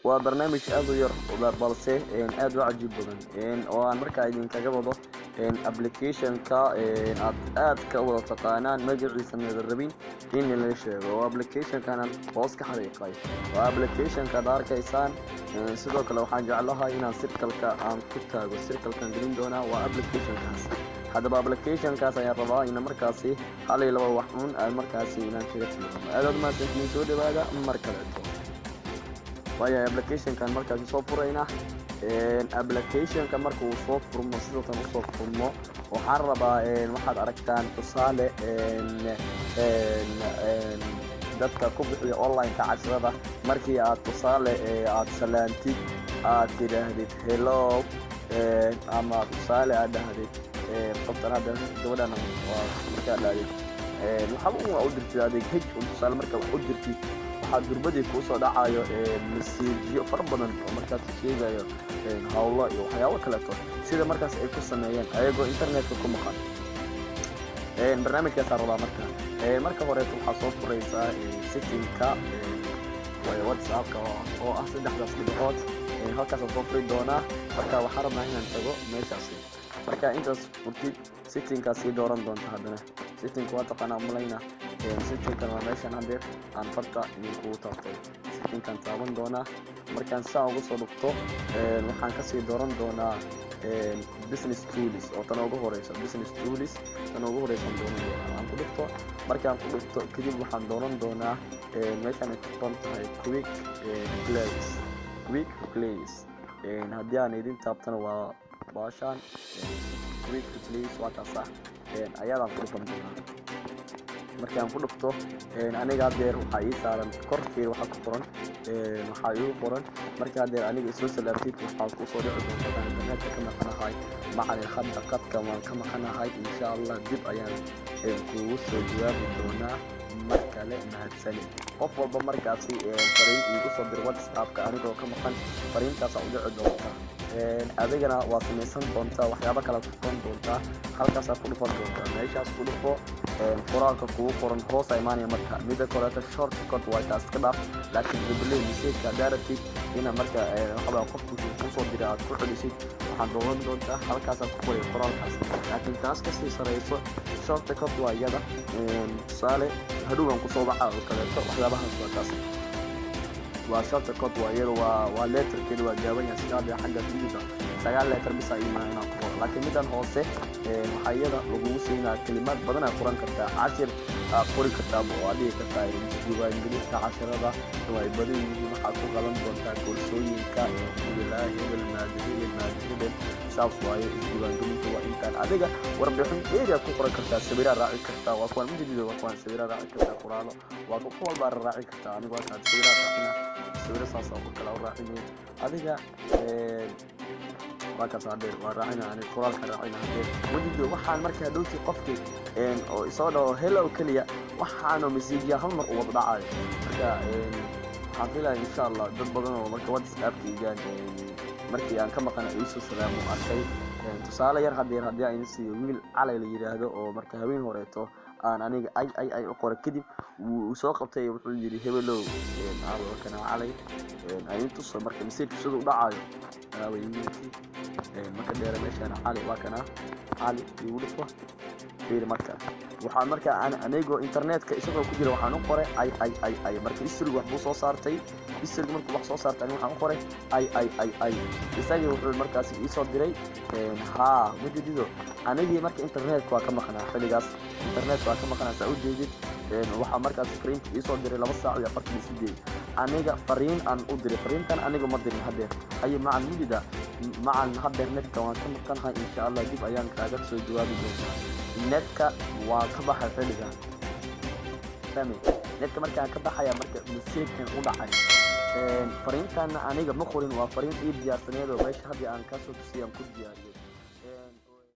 وبرنامج أدو ير وبالسه أدو عجيب بدن وأنا مركا إذا كجبضه application كا أد كوضع تقانان مجرد سنة الربين إن اللي شيء وapplication كان واسك حقيقي وapplication كدار كيسان سيدوك لو حنجعلها هنا سيركل كان كتاج والسيركل كان جرين دونا وapplication كاس هذا application كاس يا رضا إن مركاسي حالي لو وحون المركاسي إن كذا هذا ما تسمي سود هذا مركزته ويا application كان مركز صوفرينا application كان مركز صوفر مصيدة صوفر مو وحربا واحد أركتان تصالة dadka ku bixiya online ka casrada markii aad tusaale aad salaantid aad tirahdid hello ama tusaale aad dhahdid qoftan aad gabadhan waa markaa dhaadid waxa uu dirtid adeeg hej tusaale markaa u dirtid waxa durbadii ku soo dhacayo message far badan oo markaa sheegayo hawlo iyo waxyaabo kale sida markaas ay ku sameeyeen ayagoo internetka ku maqan barnaamijka sarada marka hore waxaa soo furaysaa setting-ka WhatsApp-ka oo ah saddexdaas dhibcood halkaas soo furi doona marka waxaan rabnaa inaan tago meeshaas marka intaas furtid setting-ka sii dooran doonta hadana setting-ka waa taqaanaa malayna setting-kan waa meeshan hadda aan farta ku taabtay setting-kan taaban doona markaan saa ugu soo dhufto waxaan ka sii dooran doonaa business tools oo tan ugu horeysa business tools tan ugu horeysa aan ku dhigto markaan ku dhigto kadib waxaan dooran doonaa meeshan ay ku qoran tahay quick plays haddii aan idin taabtana waa baashaan quick plays waa kaas ayadaan ku dhufan doonaa markaan ku dhufto aniga hadeer waxaa ii saaran korkeeda waxaa ku qoran waxaa igu qoran marka hadeer aniga isoo salaabtid waxaa ku soo dhici doonta internetka ka maqanahay macalin khadda qadka waan ka maqanahay insha Allah dib ayaan kugu soo jawaabi doonaa mar kale mahadsanid qof walba markaasi fariin igu soo dir WhatsApp-ka anigoo ka maqan fariintaas u dhici doonta adigana waa samaysan doontaa waxyaabo kala ku qoran doontaa halkaas ku dhufan doontaa meeshaas ku dhufo qoraalka kugu qoran hoos ay imaanaya marka midda kale shortcut waa taas ka dhaaf laakiin dibli message-ka directly ina marka waxa qofku ku soo diray aad ku xidhisid waxaan dooran doontaa halkaas ku qoray qoraalkaas laakiin taas ka sii sareyso shortcut waa iyada tusaale hadhowaan ku soo baxaa oo kale waxyaabahaas waa taas waa shortcut waa iyada waa letter keli waa gaaban yahay sida xagga fiidida sagaal letter bisa iimaanayna ku qoran laakiin midan hoose waxaa iyada lagu siinaa kalimaad badan ay qoran kartaa cashir qori kartaa oo adii kartaa diiwaangelinta casharada way badan yihiin waxaa ku qaban doontaa koorsooyinka ilaahi hebel maadada saas waaye diiwaangelinta waa intaan adiga warbixin area ku qoran kartaa sawirra raaci kartaa waa kuwan midida waa kuwan sawirra raaci kartaa qoraalo waa ku walba raaci kartaa aniga waa sawirra raacina sawirra saas oo kala raacina adiga وكذا هذا وراعينا عن القرآن كراعينا هذا وجدوا وحنا مركز دوتي قفتي أو إصادة هلا وكلية وحنا مسيجيا هالمر وضع عالي حافلها إن شاء الله ضد بدنا ومركز واتساب تيجان مركز يعني كم كان يوسف سلام وأخي تصالة يرهد إنسي ويل على اللي هذا أو مركز هوين هوريته أنا أي أقرأ كذب وسوق بتاعي وتقول لي هبلو عارف كان علي أي تصل مركز مسيج صدق ضعاي ويمكن marka dheer meeshan xali waa kana xali iyo dhufo fiir marka waxaan marka anigo internetka isagoo ku jira waxaan u qoray ay marka isrigu wax soo saartay isrigu markuu wax soo saartay waxaan u qoray ay isagii wuxuu markaas ii soo diray wadidido anigii marka internetka waa ka maqnaa xiligaas internetka waa ka maqnaa saa u jeedid waxa markaas screen ii soo diray 2 saac iyo 48 aniga fariin aan u diray fariintan aniga ma dirin hadeer ay macaan midida macaan hadeer netka waan ka maqanahay insha Allah dib ayaan kaaga soo jawaabi doonaa netka waa ka baxay xiliga tami netka markaan ka baxaya marka message-kan u dhacay fariintan aniga ma qorin waa fariin ii diyaarsaneed oo meesha hadii aan ka soo tusiyaan ku diyaariyay